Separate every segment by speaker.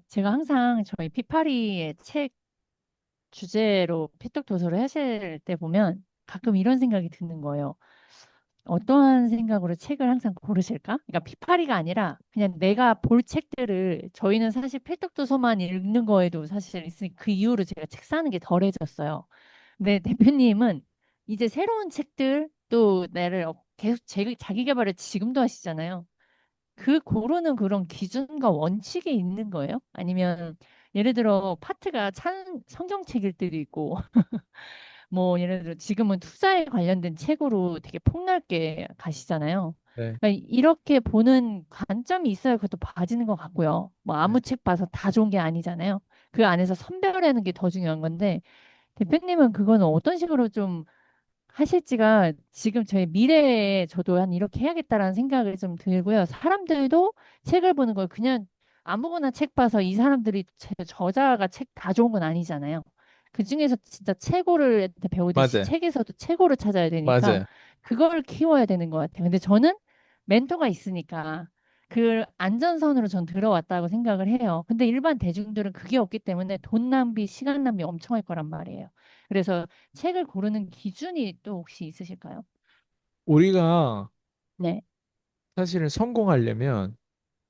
Speaker 1: 제가 항상 저희 피파리의 책 주제로 피떡 도서를 하실 때 보면 가끔 이런 생각이 드는 거예요. 어떠한 생각으로 책을 항상 고르실까? 그러니까 피파리가 아니라 그냥 내가 볼 책들을 저희는 사실 필독 도서만 읽는 거에도 사실 있으니 그 이후로 제가 책 사는 게 덜해졌어요. 근데 대표님은 이제 새로운 책들 또 나를 계속 자기 개발을 지금도 하시잖아요. 그 고르는 그런 기준과 원칙이 있는 거예요? 아니면 예를 들어 파트가 성경책일 때도 있고 뭐 예를 들어 지금은 투자에 관련된 책으로 되게 폭넓게 가시잖아요.
Speaker 2: 네,
Speaker 1: 그러니까 이렇게 보는 관점이 있어야 그것도 봐지는 것 같고요. 뭐
Speaker 2: 네.
Speaker 1: 아무 책 봐서 다 좋은 게 아니잖아요. 그 안에서 선별하는 게 더 중요한 건데 대표님은 그거는 어떤 식으로 좀 하실지가 지금 저희 미래에 저도 한 이렇게 해야겠다라는 생각을 좀 들고요. 사람들도 책을 보는 걸 그냥 아무거나 책 봐서 이 사람들이 저자가 책 다 좋은 건 아니잖아요. 그 중에서 진짜 최고를 배우듯이
Speaker 2: 맞아요.
Speaker 1: 책에서도 최고를 찾아야 되니까
Speaker 2: 맞아요.
Speaker 1: 그걸 키워야 되는 것 같아요. 근데 저는 멘토가 있으니까 그 안전선으로 전 들어왔다고 생각을 해요. 근데 일반 대중들은 그게 없기 때문에 돈 낭비, 시간 낭비 엄청 할 거란 말이에요. 그래서 책을 고르는 기준이 또 혹시 있으실까요?
Speaker 2: 우리가
Speaker 1: 네,
Speaker 2: 사실은 성공하려면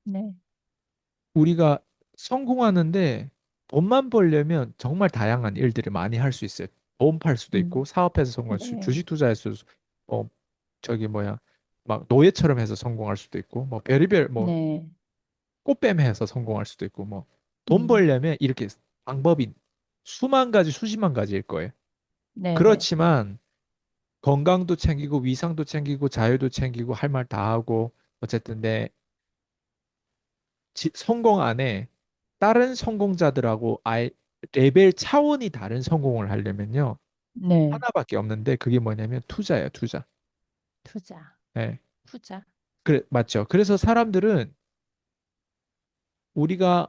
Speaker 1: 네,
Speaker 2: 우리가 성공하는데 돈만 벌려면 정말 다양한 일들을 많이 할 수 있어요. 보험 팔 수도 있고
Speaker 1: 음,
Speaker 2: 사업해서 성공할 수,
Speaker 1: 네,
Speaker 2: 주식 투자해서 어 저기 뭐야 막 노예처럼 해서 성공할 수도 있고 뭐 별의별 뭐
Speaker 1: 네,
Speaker 2: 꽃뱀해서 성공할 수도 있고 뭐 돈
Speaker 1: 음,
Speaker 2: 벌려면 이렇게 방법이 수만 가지 수십만 가지일 거예요.
Speaker 1: 네, 네,
Speaker 2: 그렇지만 건강도 챙기고 위상도 챙기고 자유도 챙기고 할 말 다 하고 어쨌든 내 성공 안에 다른 성공자들하고 아예 레벨 차원이 다른 성공을 하려면요.
Speaker 1: 네,
Speaker 2: 하나밖에 없는데 그게 뭐냐면 투자예요, 투자.
Speaker 1: 투자,
Speaker 2: 네.
Speaker 1: 투자,
Speaker 2: 그래, 맞죠. 그래서 사람들은 우리가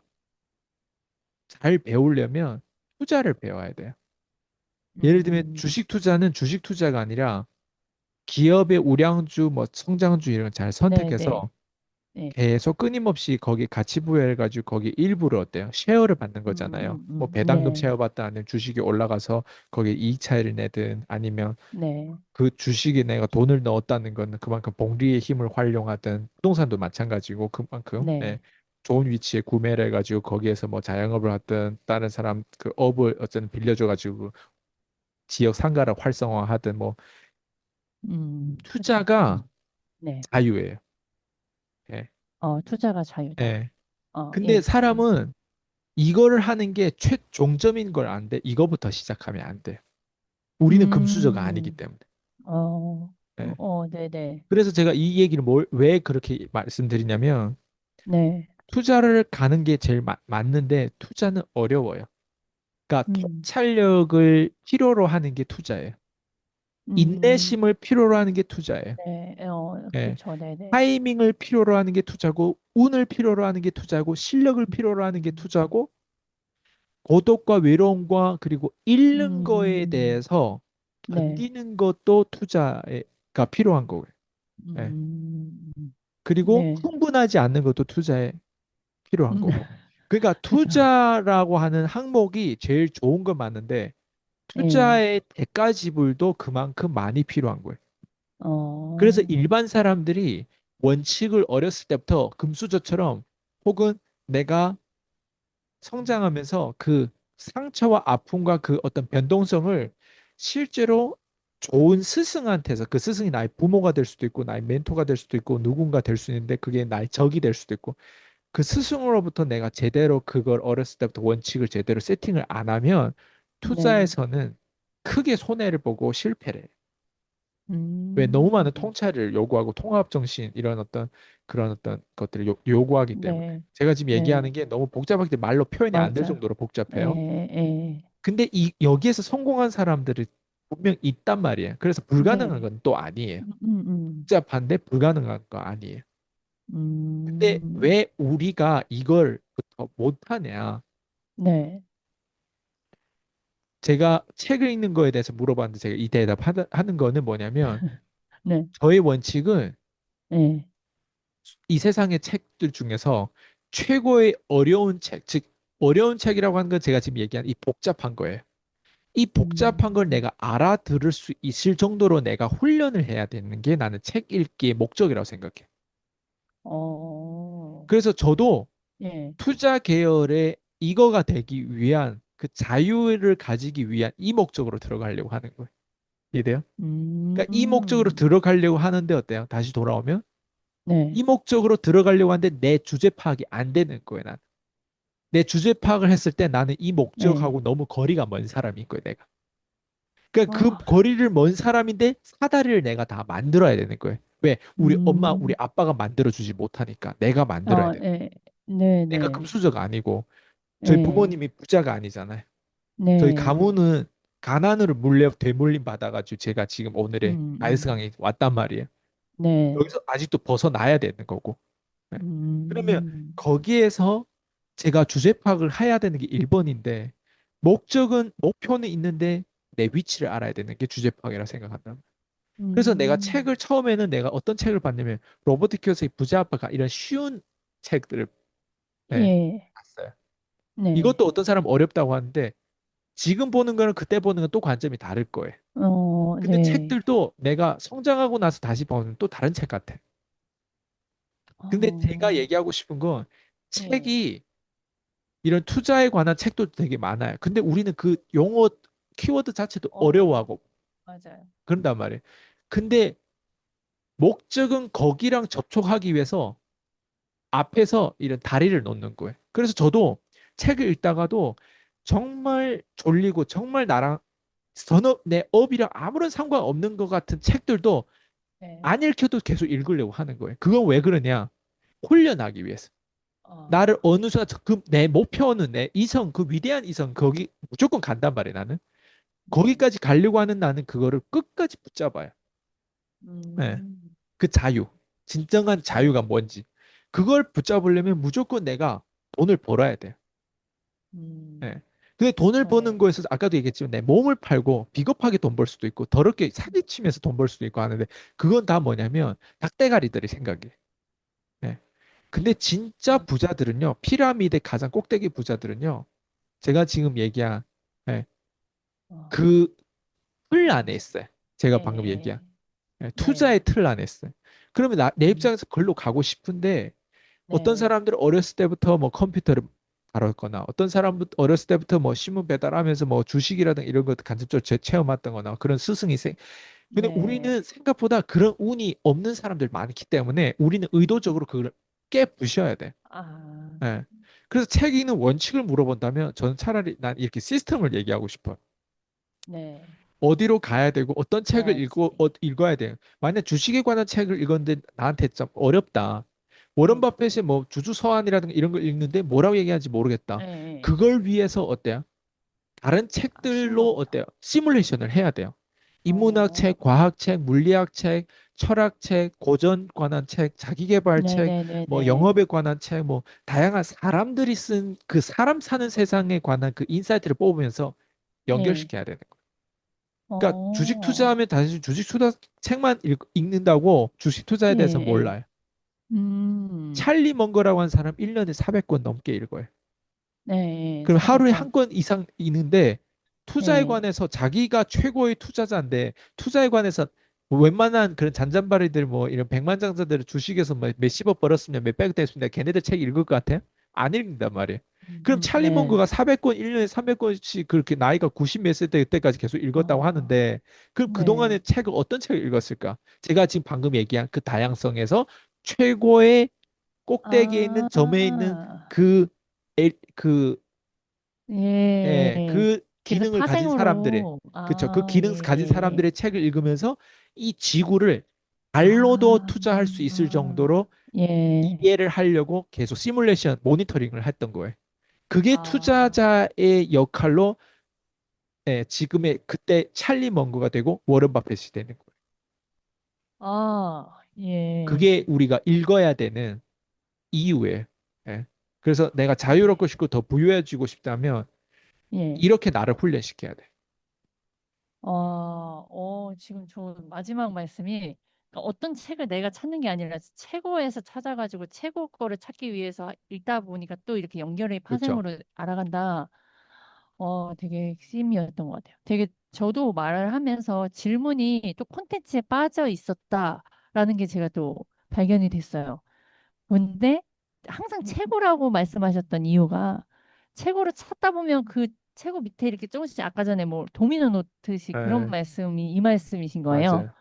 Speaker 2: 잘 배우려면 투자를 배워야 돼요. 예를 들면
Speaker 1: 음,
Speaker 2: 주식 투자는 주식 투자가 아니라 기업의 우량주, 뭐 성장주 이런 걸 잘
Speaker 1: 네, 네,
Speaker 2: 선택해서
Speaker 1: 네,
Speaker 2: 계속 끊임없이 거기 가치 부여해가지고 거기 일부를 어때요? 쉐어를 받는 거잖아요. 뭐 배당금
Speaker 1: 네,
Speaker 2: 쉐어 받다 아니면 주식이 올라가서 거기에 이익 차이를 내든 아니면
Speaker 1: 네,
Speaker 2: 그 주식에 내가 돈을 넣었다는 거는 그만큼 복리의 힘을 활용하든 부동산도 마찬가지고 그만큼 예,
Speaker 1: 네,
Speaker 2: 좋은 위치에 구매를 해가지고 거기에서 뭐 자영업을 하든 다른 사람 그 업을 어쨌든 빌려줘가지고 지역 상가를 활성화하든 뭐
Speaker 1: 투자,
Speaker 2: 투자가
Speaker 1: 네,
Speaker 2: 자유예요. 예.
Speaker 1: 투자가 자유다.
Speaker 2: 예. 근데
Speaker 1: 예,
Speaker 2: 사람은 이거를 하는 게 최종점인 걸 아는데 이거부터 시작하면 안 돼요. 우리는 금수저가 아니기
Speaker 1: 음,
Speaker 2: 때문에. 예.
Speaker 1: 네, 네,
Speaker 2: 그래서 제가 이 얘기를 왜 그렇게 말씀드리냐면
Speaker 1: 네,
Speaker 2: 투자를 가는 게 제일 맞는데 투자는 어려워요. 그러니까
Speaker 1: 음,
Speaker 2: 통찰력을 필요로 하는 게 투자예요.
Speaker 1: 음,
Speaker 2: 인내심을 필요로 하는 게 투자예요.
Speaker 1: 네,
Speaker 2: 예.
Speaker 1: 그렇죠, 네, 네,
Speaker 2: 타이밍을 필요로 하는 게 투자고 운을 필요로 하는 게 투자고 실력을 필요로 하는 게
Speaker 1: 음,
Speaker 2: 투자고 고독과 외로움과 그리고 잃는 거에
Speaker 1: 음,
Speaker 2: 대해서
Speaker 1: 네,
Speaker 2: 견디는 것도 투자가 필요한 거고요. 예.
Speaker 1: 음,
Speaker 2: 그리고
Speaker 1: 네,
Speaker 2: 흥분하지 않는 것도 투자에 필요한
Speaker 1: 음,
Speaker 2: 거고. 그러니까
Speaker 1: 그죠,
Speaker 2: 투자라고 하는 항목이 제일 좋은 건 맞는데
Speaker 1: 예,
Speaker 2: 투자의 대가 지불도 그만큼 많이 필요한 거예요. 그래서
Speaker 1: 어,
Speaker 2: 일반 사람들이 원칙을 어렸을 때부터 금수저처럼 혹은 내가 성장하면서 그 상처와 아픔과 그 어떤 변동성을 실제로 좋은 스승한테서 그 스승이 나의 부모가 될 수도 있고 나의 멘토가 될 수도 있고 누군가 될 수 있는데 그게 나의 적이 될 수도 있고 그 스승으로부터 내가 제대로 그걸 어렸을 때부터 원칙을 제대로 세팅을 안 하면
Speaker 1: 네,
Speaker 2: 투자에서는 크게 손해를 보고 실패를 해요. 왜 너무
Speaker 1: 음,
Speaker 2: 많은 통찰을 요구하고 통합 정신 이런 어떤 그런 어떤 것들을 요구하기 때문에
Speaker 1: 네,
Speaker 2: 제가 지금
Speaker 1: 네,
Speaker 2: 얘기하는 게 너무 복잡하기 때문에 말로 표현이 안 될
Speaker 1: 맞아,
Speaker 2: 정도로
Speaker 1: 예,
Speaker 2: 복잡해요.
Speaker 1: 예,
Speaker 2: 근데 이 여기에서 성공한 사람들이 분명 있단 말이에요. 그래서 불가능한
Speaker 1: 네,
Speaker 2: 건 또 아니에요.
Speaker 1: 음, 음, 음,
Speaker 2: 복잡한데 불가능한 거 아니에요. 근데
Speaker 1: 음,
Speaker 2: 왜 우리가 이걸 못하냐?
Speaker 1: 네,
Speaker 2: 제가 책을 읽는 거에 대해서 물어봤는데 제가 이 대답 하는 거는 뭐냐면
Speaker 1: 네,
Speaker 2: 저의 원칙은
Speaker 1: 네,
Speaker 2: 이 세상의 책들 중에서 최고의 어려운 책, 즉 어려운 책이라고 하는 건 제가 지금 얘기한 이 복잡한 거예요. 이 복잡한 걸
Speaker 1: 음,
Speaker 2: 내가 알아들을 수 있을 정도로 내가 훈련을 해야 되는 게 나는 책 읽기의 목적이라고 생각해.
Speaker 1: 어,
Speaker 2: 그래서 저도
Speaker 1: 예,
Speaker 2: 투자 계열의 이거가 되기 위한 그 자유를 가지기 위한 이 목적으로 들어가려고 하는 거예요. 이해돼요? 그러니까 이 목적으로
Speaker 1: 음,
Speaker 2: 들어가려고 하는데 어때요? 다시 돌아오면
Speaker 1: 네,
Speaker 2: 이 목적으로 들어가려고 하는데 내 주제 파악이 안 되는 거예요, 나는. 내 주제 파악을 했을 때 나는 이
Speaker 1: 네,
Speaker 2: 목적하고 너무 거리가 먼 사람인 거예요, 내가. 그러니까 그
Speaker 1: 아,
Speaker 2: 거리를 먼 사람인데 사다리를 내가 다 만들어야 되는 거예요. 왜? 우리 엄마, 우리
Speaker 1: 음,
Speaker 2: 아빠가 만들어주지 못하니까 내가 만들어야 돼.
Speaker 1: 예, 네,
Speaker 2: 내가
Speaker 1: 네,
Speaker 2: 금수저가 아니고 저희
Speaker 1: 예,
Speaker 2: 부모님이 부자가 아니잖아요. 저희
Speaker 1: 네,
Speaker 2: 가문은 가난으로 물려 되물림 받아가지고 제가 지금 오늘의
Speaker 1: 음,
Speaker 2: 아이스강에 왔단 말이에요.
Speaker 1: 네,
Speaker 2: 여기서 아직도 벗어나야 되는 거고. 네. 그러면
Speaker 1: 음,
Speaker 2: 거기에서 제가 주제 파악을 해야 되는 게 1번인데 목표는 있는데 내 위치를 알아야 되는 게 주제 파악이라고 생각한다. 그래서 내가
Speaker 1: 음,
Speaker 2: 책을 처음에는 내가 어떤 책을 봤냐면 로버트 키오사키 부자 아빠가 이런 쉬운 책들을 네,
Speaker 1: 예,
Speaker 2: 봤어요.
Speaker 1: 네,
Speaker 2: 이것도 어떤 사람은 어렵다고 하는데 지금 보는 거는 그때 보는 건 또 관점이 다를 거예요. 근데
Speaker 1: 네,
Speaker 2: 책들도 내가 성장하고 나서 다시 보면 또 다른 책 같아. 근데 제가
Speaker 1: 어,
Speaker 2: 얘기하고 싶은 건
Speaker 1: 예,
Speaker 2: 책이 이런 투자에 관한 책도 되게 많아요. 근데 우리는 그 용어, 키워드 자체도
Speaker 1: 어려워요.
Speaker 2: 어려워하고
Speaker 1: 맞아요.
Speaker 2: 그런단 말이에요. 근데 목적은 거기랑 접촉하기 위해서 앞에서 이런 다리를 놓는 거예요. 그래서 저도 책을 읽다가도 정말 졸리고 정말 나랑 전업 내 업이랑 아무런 상관없는 것 같은 책들도
Speaker 1: 네,
Speaker 2: 안 읽혀도 계속 읽으려고 하는 거예요. 그건 왜 그러냐? 훈련하기 위해서. 나를
Speaker 1: 어,
Speaker 2: 어느 순간 내 목표는 내 이성 그 위대한 이성 거기 무조건 간단 말이에요. 나는
Speaker 1: 네,
Speaker 2: 거기까지 가려고 하는 나는 그거를 끝까지 붙잡아요. 네.
Speaker 1: 음,
Speaker 2: 그 자유, 진정한 자유가
Speaker 1: 네,
Speaker 2: 뭔지 그걸 붙잡으려면 무조건 내가 돈을 벌어야 돼요.
Speaker 1: 음,
Speaker 2: 예. 근데 돈을 버는
Speaker 1: 네,
Speaker 2: 거에서 아까도 얘기했지만 내 몸을 팔고 비겁하게 돈 벌 수도 있고 더럽게 사기치면서 돈 벌 수도 있고 하는데 그건 다 뭐냐면 닭대가리들의 생각이에요. 예. 근데 진짜
Speaker 1: 음,
Speaker 2: 부자들은요, 피라미드 가장 꼭대기 부자들은요, 제가 지금 얘기한 예,
Speaker 1: 어,
Speaker 2: 그 틀 안에 있어요. 제가
Speaker 1: 예,
Speaker 2: 방금 얘기한
Speaker 1: 예,
Speaker 2: 예,
Speaker 1: 네,
Speaker 2: 투자의 틀 안에 있어요. 그러면 내
Speaker 1: 음,
Speaker 2: 입장에서 글로 가고 싶은데 어떤
Speaker 1: 네,
Speaker 2: 사람들은 어렸을 때부터 뭐 컴퓨터를 다뤘거나 어떤 사람은 어렸을 때부터 뭐 신문 배달하면서 뭐 주식이라든 이런 것 간접적으로 체험했던 거나 그런 스승이 근데
Speaker 1: 네,
Speaker 2: 우리는 생각보다 그런 운이 없는 사람들 많기 때문에 우리는 의도적으로 그걸 깨부셔야 돼.
Speaker 1: 아,
Speaker 2: 예. 그래서 책 읽는 원칙을 물어본다면 저는 차라리 난 이렇게 시스템을 얘기하고 싶어요.
Speaker 1: 네,
Speaker 2: 어디로 가야 되고 어떤 책을
Speaker 1: 가야지,
Speaker 2: 읽어야 돼요. 만약 주식에 관한 책을 읽었는데 나한테 좀 어렵다. 워런
Speaker 1: 네,
Speaker 2: 버핏의 뭐 주주서한이라든가 이런 걸 읽는데 뭐라고 얘기하는지 모르겠다.
Speaker 1: 예, 예.
Speaker 2: 그걸 위해서 어때요? 다른
Speaker 1: 아, 쉬운가
Speaker 2: 책들로
Speaker 1: 보다.
Speaker 2: 어때요? 시뮬레이션을 해야 돼요. 인문학
Speaker 1: 어,
Speaker 2: 책, 과학 책, 물리학 책, 철학 책, 고전 관한 책, 자기계발 책, 뭐
Speaker 1: 네네네네,
Speaker 2: 영업에 관한 책, 뭐 다양한 사람들이 쓴 그 사람 사는 세상에 관한 그 인사이트를 뽑으면서
Speaker 1: 예,
Speaker 2: 연결시켜야 되는 거예요. 그러니까 주식
Speaker 1: 어,
Speaker 2: 투자하면 단지 주식 투자 책만 읽는다고 주식
Speaker 1: 예,
Speaker 2: 투자에 대해서
Speaker 1: 예,
Speaker 2: 몰라요.
Speaker 1: 음,
Speaker 2: 찰리 먼거라고 하는 사람 1년에 400권 넘게 읽어요.
Speaker 1: 네,
Speaker 2: 그럼 하루에
Speaker 1: 400권,
Speaker 2: 한 권 이상 읽는데 투자에
Speaker 1: 예,
Speaker 2: 관해서 자기가 최고의 투자자인데 투자에 관해서 뭐 웬만한 그런 잔잔바리들 뭐 이런 백만장자들 주식에서 뭐 몇십억 벌었으면 몇백 됐습니다. 걔네들 책 읽을 것 같아요? 안 읽는단 말이에요. 그럼 찰리
Speaker 1: 네,
Speaker 2: 먼거가 400권 1년에 300권씩 그렇게 나이가 90 몇 세 때까지 계속 읽었다고
Speaker 1: 어,
Speaker 2: 하는데 그럼 그동안에
Speaker 1: 네,
Speaker 2: 책을 어떤 책을 읽었을까? 제가 지금 방금 얘기한 그 다양성에서 최고의 꼭대기에 있는 점에 있는
Speaker 1: 아,
Speaker 2: 그 그 예,
Speaker 1: 예,
Speaker 2: 그
Speaker 1: 그래서
Speaker 2: 기능을 가진 사람들의,
Speaker 1: 파생으로,
Speaker 2: 그쵸. 그
Speaker 1: 아, 예,
Speaker 2: 기능 가진
Speaker 1: 예, 예,
Speaker 2: 사람들의 책을 읽으면서 이 지구를 발로도
Speaker 1: 아,
Speaker 2: 투자할 수 있을 정도로
Speaker 1: 예,
Speaker 2: 이해를 하려고 계속 시뮬레이션, 모니터링을 했던 거예요. 그게
Speaker 1: 아,
Speaker 2: 투자자의 역할로 예, 지금의 그때 찰리 먼거가 되고 워런 바핏이 되는 거예요.
Speaker 1: 아, 예,
Speaker 2: 그게 우리가 읽어야 되는 이유예요. 예. 그래서 내가
Speaker 1: 네,
Speaker 2: 자유롭고 싶고 더 부유해지고 싶다면
Speaker 1: 예.
Speaker 2: 이렇게 나를 훈련시켜야 돼.
Speaker 1: 지금 저 마지막 말씀이 어떤 책을 내가 찾는 게 아니라 최고에서 찾아가지고 최고 거를 찾기 위해서 읽다 보니까 또 이렇게 연결의
Speaker 2: 그렇죠.
Speaker 1: 파생으로 알아간다. 되게 핵심이었던 것 같아요. 되게 저도 말을 하면서 질문이 또 콘텐츠에 빠져 있었다라는 게 제가 또 발견이 됐어요. 근데 항상 최고라고 말씀하셨던 이유가 최고를 찾다 보면 그 최고 밑에 이렇게 조금씩 아까 전에 뭐 도미노 놓듯이 그런
Speaker 2: 예,
Speaker 1: 말씀이 이 말씀이신 거예요.
Speaker 2: 맞아요.